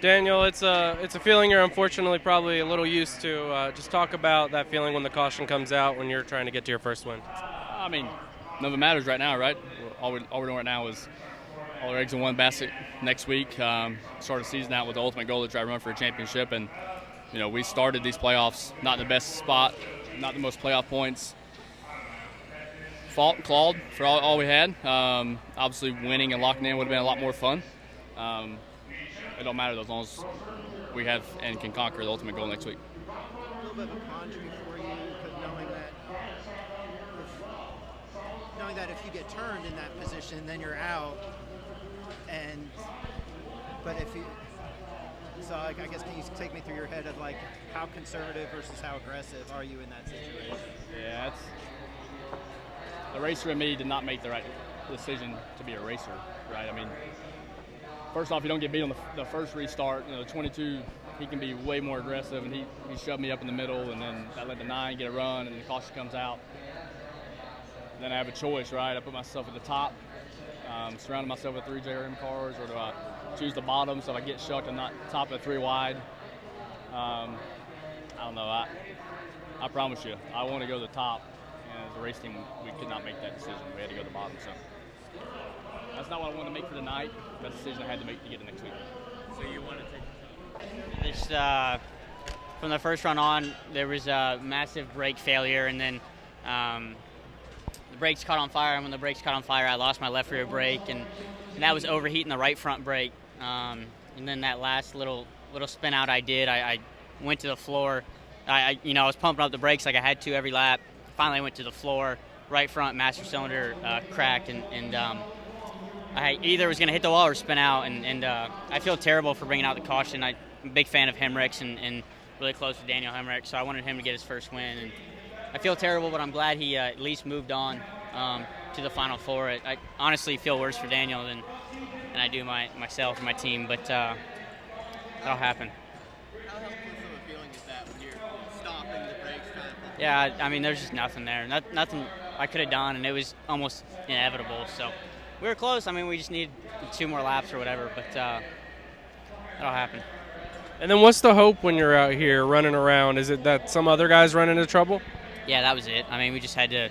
Daniel, it's a feeling you're unfortunately probably a little used to. Just talk about that feeling when the caution comes out when you're trying to get to your first win. I mean, none of it matters right now, right? All we're doing right now is all our eggs in one basket next week. Start the season out with the ultimate goal to try to run for a championship. And, we started these playoffs not in the best spot, not the most playoff points. Fought and clawed for all we had. Obviously, winning and locking in would have been a lot more fun. It don't matter though, as long as we have and can conquer the ultimate goal next week. A little bit of a quandary for you, because knowing that if you get turned in that position, then you're out. But if you, so I guess can you take me through your head of like how conservative versus how aggressive are you in that situation? Yeah, the racer in me did not make the right decision to be a racer, right? I mean, first off, you don't get beat on the first restart. 22, he can be way more aggressive, and he shoved me up in the middle, and then that led to 9, get a run, and the caution comes out. Then I have a choice, right? I put myself at the top, surrounding myself with 3 JRM cars, or do I choose the bottom so if I get shucked and not top of 3 wide? I don't know. I promise you, I want to go to the top, and as a race team, we could not make that decision. We had to go to the bottom, so. That's not what I wanted to make for tonight. That's a decision I had to make to get to next week. So you want to take Just from the first run on, there was a massive brake failure, and then the brakes caught on fire. And when the brakes caught on fire, I lost my left rear brake, and that was overheating the right front brake. And then that last little spin out I did, I went to the floor. I was pumping up the brakes like I had to every lap. Finally, I went to the floor. Right front master cylinder cracked, and I either was going to hit the wall or spin out, and I feel terrible for bringing out the caution. I'm a big fan of Hemrick's and really close to Daniel Hemrick, so I wanted him to get his first win. And I feel terrible, but I'm glad he at least moved on to the Final Four. I honestly feel worse for Daniel than I do myself and my team, but that'll happen. How helpful of a feeling is that when you're stopping the brakes, trying to? Yeah, I mean, there's just nothing there. Nothing I could have done, and it was almost inevitable. So we were close. I mean, we just need 2 more laps or whatever, but that'll happen. And then what's the hope when you're out here running around? Is it that some other guys run into trouble? Yeah, that was it. I mean, we just had to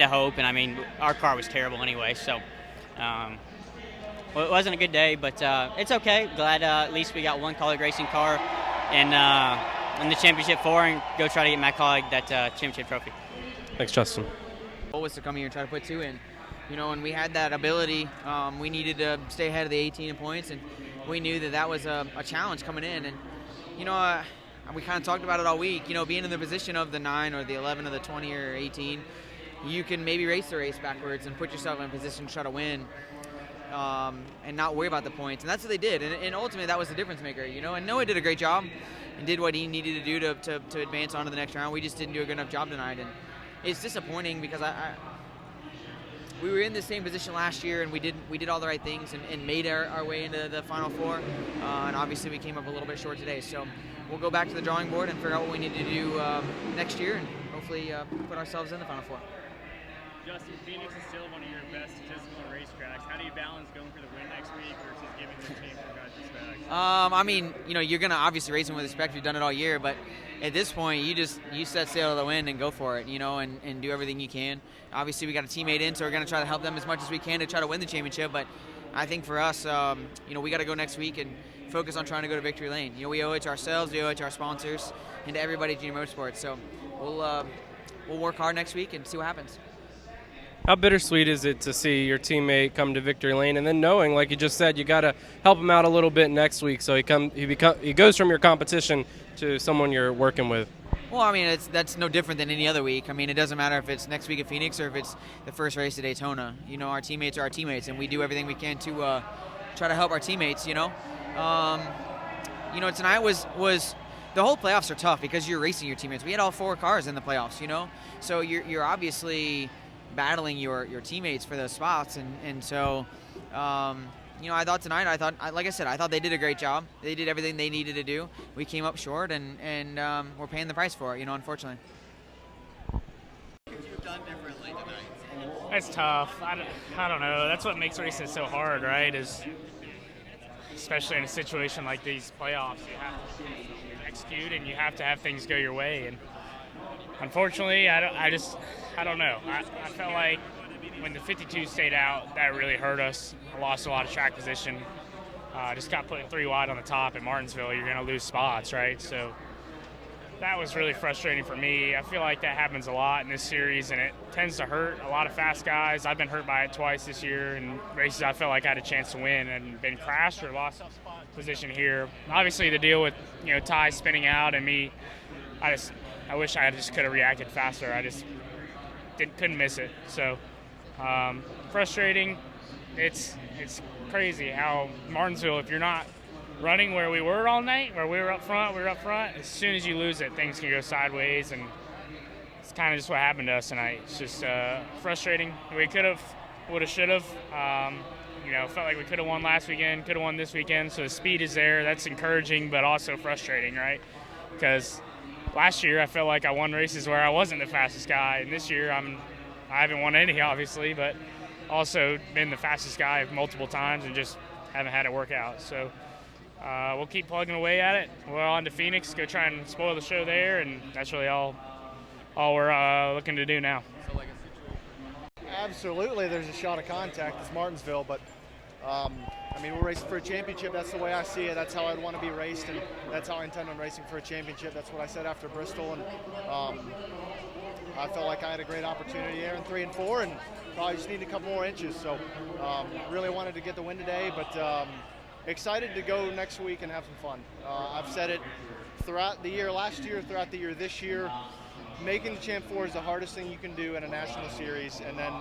hope, and I mean, our car was terrible anyway, so well, it wasn't a good day, but it's okay. Glad at least we got one colleague racing car in the championship 4 and go try to get my colleague that championship trophy. Thanks, Justin. The goal was to come here and try to put 2 in. And we had that ability. We needed to stay ahead of the 18 in points, and we knew that was a challenge coming in. And, we kind of talked about it all week. Being in the position of the 9 or the 11 or the 20 or 18, you can maybe race the race backwards and put yourself in a position to try to win and not worry about the points. And that's what they did. And ultimately, that was the difference maker. And Noah did a great job and did what he needed to do to advance on to the next round. We just didn't do a good enough job tonight. And it's disappointing because we were in the same position last year, and we did all the right things and made our way into the Final Four. And obviously, we came up a little bit short today. So we'll go back to the drawing board and figure out what we need to do next year, and hopefully put ourselves in the Final Four. Justin, Phoenix is still one of your best statistical racetracks. How do you balance going for the win next week versus giving the team some guys respect? I mean, you're gonna obviously race them with respect. You've done it all year, but at this point, you set sail to the wind and go for it, and do everything you can. Obviously, we got a teammate in, so we're gonna try to help them as much as we can to try to win the championship. But I think for us, we got to go next week and focus on trying to go to victory lane. We owe it to ourselves, we owe it to our sponsors, and to everybody at Junior Motorsports. So we'll work hard next week and see what happens. How bittersweet is it to see your teammate come to victory lane, and then knowing, like you just said, you got to help him out a little bit next week, so he goes from your competition to someone you're working with? Well, I mean, that's no different than any other week. I mean, it doesn't matter if it's next week at Phoenix or if it's the first race at Daytona. Our teammates are our teammates, and we do everything we can to try to help our teammates. Tonight was the whole playoffs are tough because you're racing your teammates. We had all 4 cars in the playoffs. So you're obviously battling your teammates for those spots, and so I thought tonight, like I said, I thought they did a great job. They did everything they needed to do. We came up short, and we're paying the price for it, unfortunately. You've done differently tonight. That's tough. I don't know. That's what makes racing so hard, right? Is especially in a situation like these playoffs. You have to execute, and you have to have things go your way. And unfortunately, I don't know. I felt like when the 52 stayed out, that really hurt us. I lost a lot of track position. Just got put 3 wide on the top at Martinsville. You're going to lose spots, right? So that was really frustrating for me. I feel like that happens a lot in this series, and it tends to hurt a lot of fast guys. I've been hurt by it twice this year in races I felt like I had a chance to win and been crashed or lost position here. Obviously, the deal with Ty spinning out and me, I wish I just could have reacted faster. I just couldn't miss it. So frustrating. It's crazy how Martinsville, if you're not running where we were all night, where we were up front. As soon as you lose it, things can go sideways, and it's kind of just what happened to us tonight. It's just frustrating. We could have, would have, should have. Felt like we could have won last weekend, could have won this weekend. So the speed is there. That's encouraging, but also frustrating, right? Because last year I felt like I won races where I wasn't the fastest guy, and this year I haven't won any, obviously, but also been the fastest guy multiple times and just haven't had it work out. So we'll keep plugging away at it. We're on to Phoenix, go try and spoil the show there, and that's really all we're looking to do now. Absolutely, there's a shot of contact. It's Martinsville, but we're racing for a championship. That's the way I see it. That's how I'd want to be raced, and that's how I intend on racing for a championship. That's what I said after Bristol, and I felt like I had a great opportunity there in 3 and 4, and probably just needed a couple more inches. So really wanted to get the win today, but excited to go next week and have some fun. I've said it throughout the year last year, throughout the year this year. Making the Champ 4 is the hardest thing you can do in a national series, and then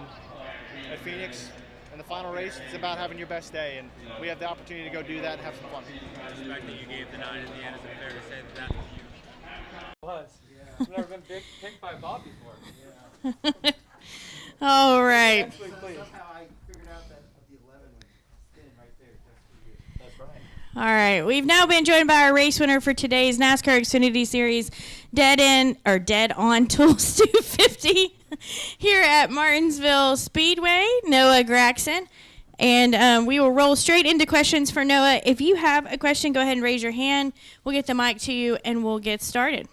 at Phoenix in the final race, it's about having your best day, and we have the opportunity to go do that and have some fun. The respect that you gave the 9 in the end, is it fair to say that was you? I've never been picked by Bob before. All right. Somehow I figured out that the 11 was standing right there just for you. That's right. All right. We've now been joined by our race winner for today's NASCAR Xfinity Series Dead On Tools 250 here at Martinsville Speedway, Noah Gragson. And we will roll straight into questions for Noah. If you have a question, go ahead and raise your hand. We'll get the mic to you, and we'll get started.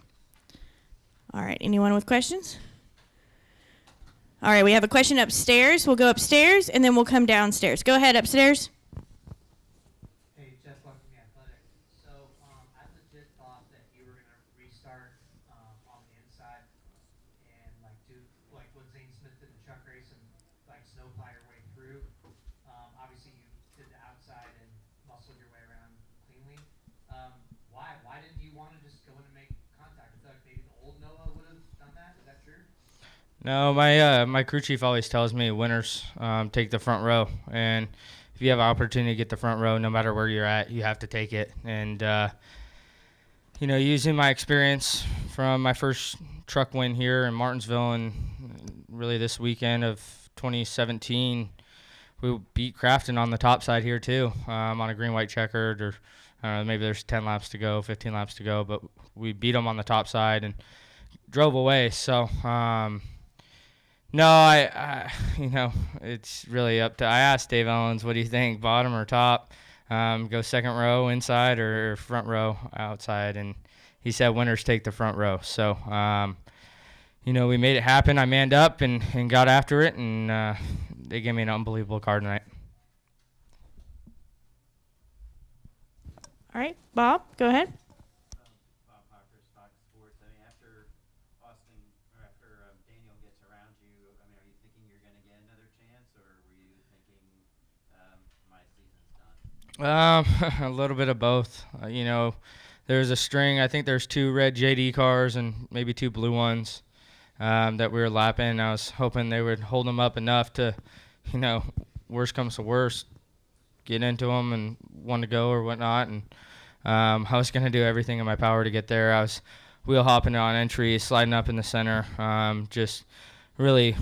All right. Anyone with questions? All right. We have a question upstairs. We'll go upstairs, and then we'll come downstairs. Go ahead upstairs. No, my crew chief always tells me winners take the front row, and if you have an opportunity to get the front row, no matter where you're at, you have to take it. And using my experience from my first truck win here in Martinsville, and really this weekend of 2017, we beat Crafton on the top side here too, on a green-white checkered, or maybe there's 10 laps to go, 15 laps to go, but we beat them on the top side and drove away. So. No, I it's really up to. I asked Dave Owens, what do you think, bottom or top? Go second row inside or front row outside, and he said winners take the front row. So, we made it happen. I manned up and got after it, and they gave me an unbelievable car tonight. All right, Bob, go ahead. A little bit of both. There's a string. I think there's 2 red JD cars and maybe 2 blue ones that we were lapping. I was hoping they would hold them up enough to, worst comes to worst, get into them and want to go or whatnot. And I was going to do everything in my power to get there. I was wheel hopping on entry, sliding up in the center, just really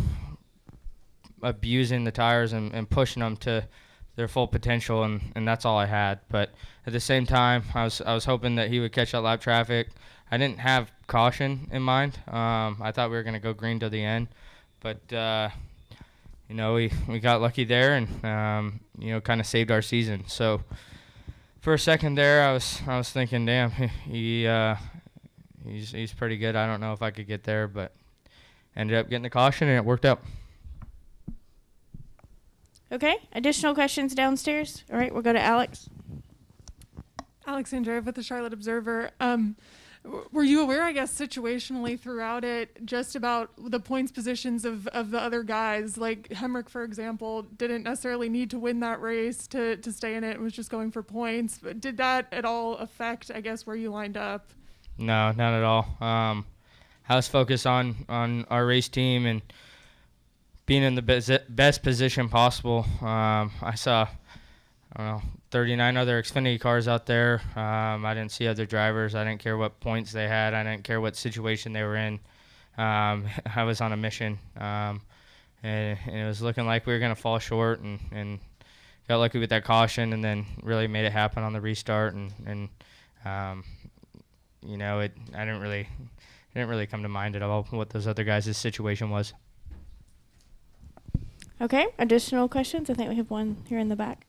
abusing the tires and pushing them to their full potential, and that's all I had. But at the same time, I was hoping that he would catch that lap traffic. I didn't have caution in mind. I thought we were going to go green to the end, but we got lucky there and kind of saved our season. So for a second there, I was thinking, damn, he's pretty good. I don't know if I could get there, but ended up getting the caution and it worked out. Okay, additional questions downstairs? All right, we'll go to Alex. Alexandra with the Charlotte Observer. Were you aware, I guess, situationally throughout it, just about the points positions of the other guys? Like Hemrick, for example, didn't necessarily need to win that race to stay in it. Was just going for points. But did that at all affect, I guess, where you lined up? No, not at all. I was focused on our race team and being in the best position possible. I saw, 39 other Xfinity cars out there. I didn't see other drivers. I didn't care what points they had. I didn't care what situation they were in. I was on a mission, and it was looking like we were going to fall short, and got lucky with that caution, and then really made it happen on the restart. And it didn't really come to mind at all what those other guys' situation was. Okay, additional questions? I think we have one here in the back.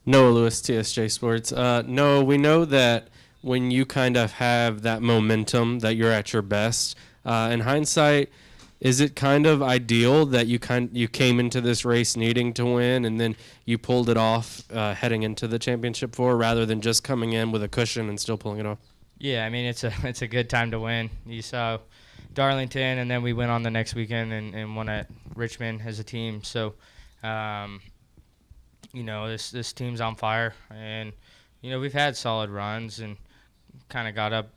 Noah Lewis, TSJ Sports. Noah, we know that when you kind of have that momentum that you're at your best, in hindsight, is it kind of ideal that you came into this race needing to win and then you pulled it off heading into the championship four rather than just coming in with a cushion and still pulling it off? Yeah, I mean, it's a good time to win. You saw Darlington, and then we went on the next weekend and won at Richmond as a team. So, this team's on fire, and we've had solid runs and kind of got up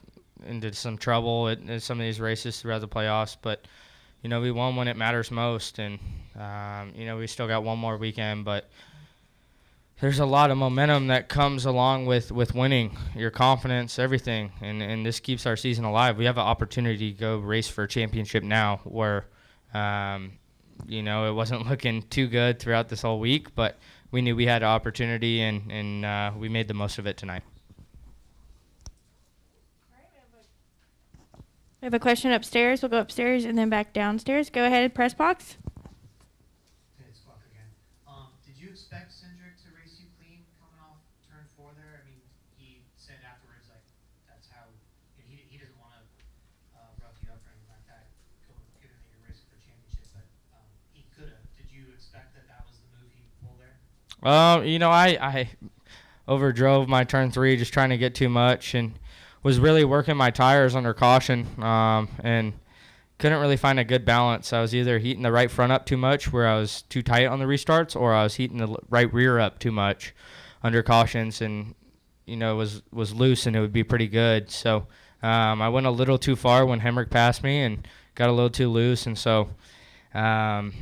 into some trouble at some of these races throughout the playoffs. But we won when it matters most, and we still got one more weekend, but there's a lot of momentum that comes along with winning, your confidence, everything, and this keeps our season alive. We have an opportunity to go race for a championship now where, it wasn't looking too good throughout this whole week, but we knew we had an opportunity, and we made the most of it tonight. We have a question upstairs. We'll go upstairs and then back downstairs. Go ahead, press box. It's Buck again. Did you expect Cindric to race you clean coming off turn 4 there? I mean, he said afterwards, like, that's how he doesn't want to rough you up or anything like that, given that you're racing for a championship, but he could have. Did you expect that was the move he pulled there? I overdrove my turn 3, just trying to get too much, and was really working my tires under caution, and couldn't really find a good balance. I was either heating the right front up too much where I was too tight on the restarts, or I was heating the right rear up too much under cautions, and was loose, and it would be pretty good. So I went a little too far when Hemrick passed me and got a little too loose, and so that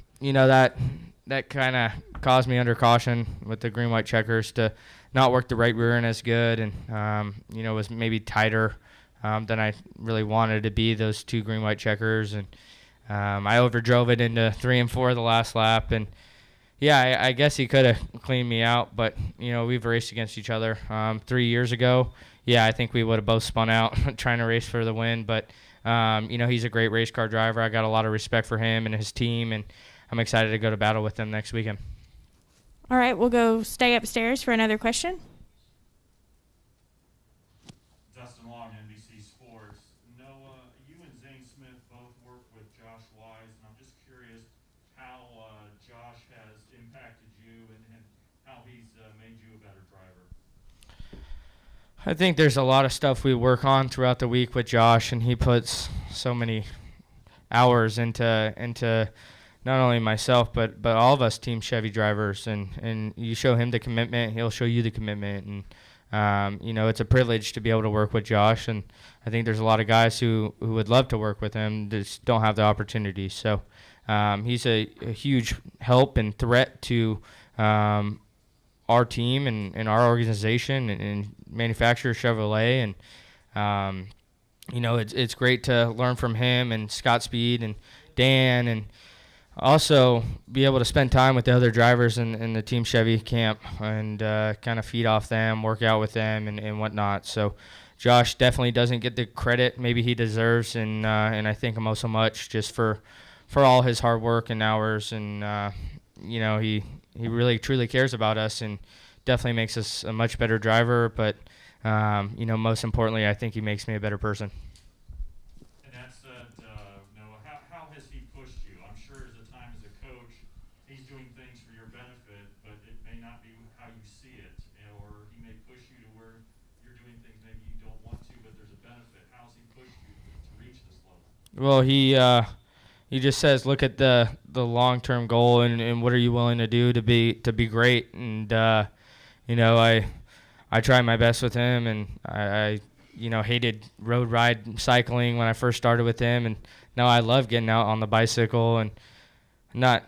kind of caused me under caution with the green white checkers to not work the right rear end as good, and was maybe tighter than I really wanted to be, those two green white checkers, and I overdrove it into 3 and 4 the last lap, and I guess he could have cleaned me out, but we've raced against each other 3 years ago. I think we would have both spun out trying to race for the win, but he's a great race car driver. I got a lot of respect for him and his team, and I'm excited to go to battle with them next weekend. All right, we'll stay upstairs for another question. Dustin Long, NBC Sports. Noah, you and Zane Smith both work with Josh Wise, and I'm just curious how Josh has impacted you and how he's made you a better driver. I think there's a lot of stuff we work on throughout the week with Josh, and he puts so many hours into not only myself, but all of us Team Chevy drivers, and you show him the commitment, he'll show you the commitment, and it's a privilege to be able to work with Josh, and I think there's a lot of guys who would love to work with him, just don't have the opportunity. So he's a huge help and threat to our team and our organization and manufacturer Chevrolet, and it's great to learn from him and Scott Speed and Dan, and also be able to spend time with the other drivers in the Team Chevy camp and kind of feed off them, work out with them, and whatnot. So Josh definitely doesn't get the credit maybe he deserves, and I thank him so much just for all his hard work and hours, and he really truly cares about us and definitely makes us a much better driver, but most importantly, I think he makes me a better person. And that said, Noah, how has he pushed you? I'm sure as a time as a coach, he's doing things for your benefit, but it may not be how you see it, or he may push you to where you're doing things maybe you don't want to, but there's a benefit. How's he pushed you to reach this level? Well, he just says, look at the long-term goal and what are you willing to do to be great. And I try my best with him, and I hated road ride cycling when I first started with him, and now I love getting out on the bicycle and not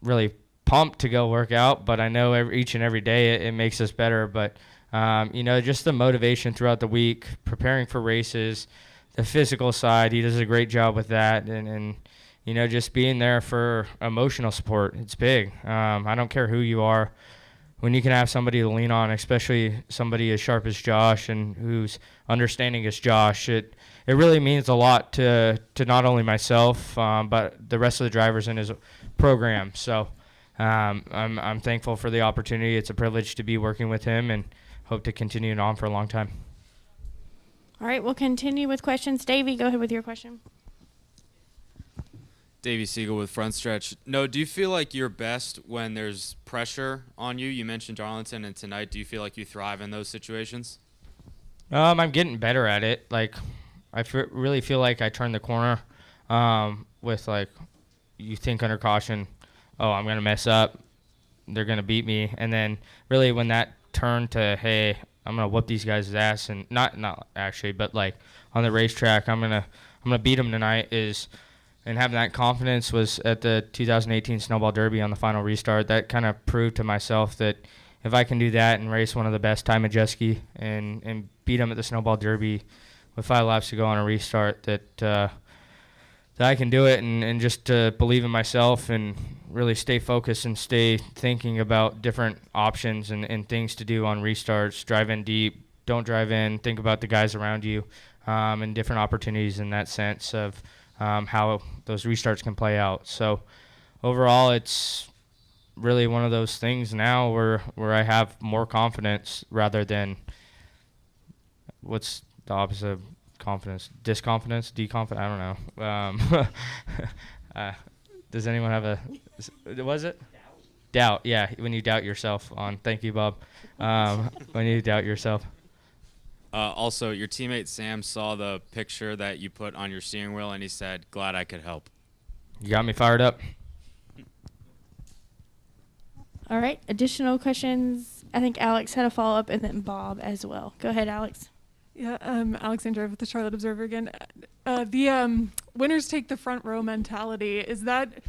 really pumped to go work out, but I know each and every day it makes us better. But just the motivation throughout the week, preparing for races. The physical side, he does a great job with that, and just being there for emotional support, it's big. I don't care who you are. When you can have somebody to lean on, especially somebody as sharp as Josh and who's understanding as Josh, it really means a lot to not only myself, but the rest of the drivers in his program. So I'm thankful for the opportunity. It's a privilege to be working with him, and hope to continue it on for a long time. All right, we'll continue with questions. Davey, go ahead with your question. Davey Siegel with Front Stretch. No, do you feel like you're best when there's pressure on you? You mentioned Darlington, and tonight, do you feel like you thrive in those situations? I'm getting better at it. Like, really feel like I turned the corner with, like, you think under caution, oh, I'm going to mess up, they're going to beat me. And then really when that turned to, hey, I'm going to whoop these guys' ass, and not actually, but, like, on the racetrack, I'm gonna beat them tonight and having that confidence was at the 2018 Snowball Derby on the final restart. That kind of proved to myself that if I can do that and race one of the best time at jet ski and beat them at the Snowball Derby with 5 laps to go on a restart, that I can do it, and just to believe in myself and really stay focused and stay thinking about different options and things to do on restarts. Drive in deep, don't drive in, think about the guys around you, and different opportunities in that sense of how those restarts can play out. So overall, it's really one of those things now where I have more confidence rather than what's the opposite of confidence? Disconfidence? Deconfidence? I don't know. Does anyone have was it? Doubt, yeah, when you doubt yourself on. Thank you, Bob. When you doubt yourself. Also, your teammate Sam saw the picture that you put on your steering wheel, and he said, glad I could help. You got me fired up. All right, additional questions. I think Alex had a follow-up, and then Bob as well. Go ahead, Alex. Yeah, Alexandra with the Charlotte Observer again. The winners take the front row mentality. Is that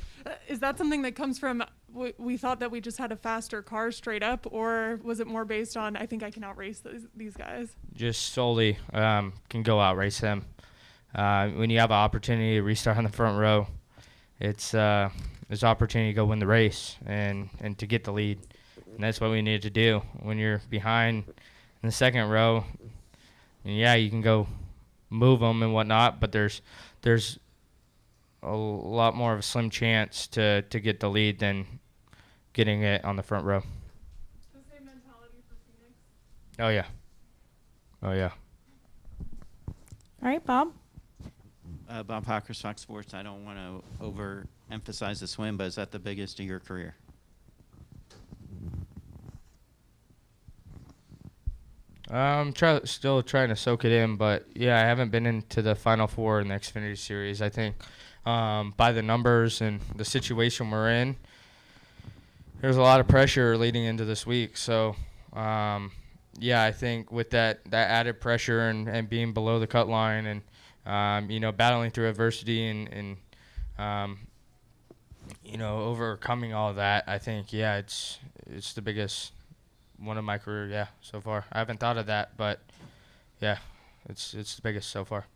something that comes from we thought that we just had a faster car straight up, or was it more based on I think I can outrace these guys? Just solely can go outrace them. When you have an opportunity to restart on the front row, it's an opportunity to go win the race and to get the lead. And that's what we needed to do. When you're behind in the second row, and yeah, you can go move them and whatnot, but there's a lot more of a slim chance to get the lead than getting it on the front row. The same mentality for Phoenix? Oh, yeah. Oh, yeah. All right, Bob. Bob Hawkers, Fox Sports. I don't want to overemphasize this win, but is that the biggest of your career? I'm still trying to soak it in, but yeah, I haven't been into the Final Four in the Xfinity Series. I think by the numbers and the situation we're in, there's a lot of pressure leading into this week. So, yeah, I think with that added pressure and being below the cut line and battling through adversity and overcoming all of that, I think it's the biggest one of my career, so far. I haven't thought of that, but yeah, it's the biggest so far.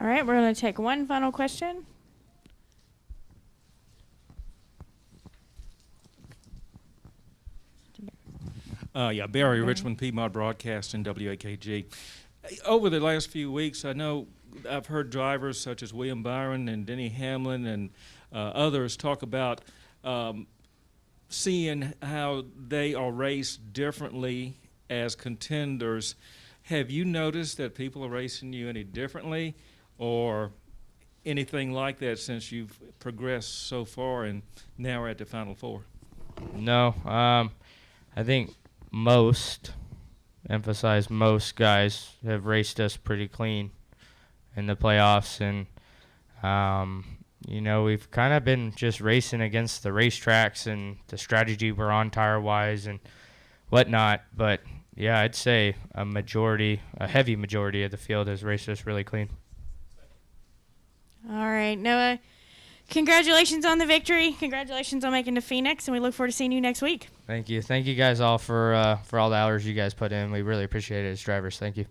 All right, we're going to take one final question. Barry Richmond, Piedmont Broadcasting, WAKG. Over the last few weeks, I know I've heard drivers such as William Byron and Denny Hamlin and others talk about seeing how they are raced differently as contenders, have you noticed that people are racing you any differently or anything like that since you've progressed so far and now are at the Final Four? No. I think most guys have raced us pretty clean in the playoffs. And, we've kind of been just racing against the racetracks and the strategy we're on tire-wise and whatnot. But, yeah, I'd say a heavy majority of the field has raced us really clean. All right, Noah, congratulations on the victory. Congratulations on making the Phoenix, and we look forward to seeing you next week. Thank you. Thank you guys all for all the hours you guys put in. We really appreciate it as drivers. Thank you.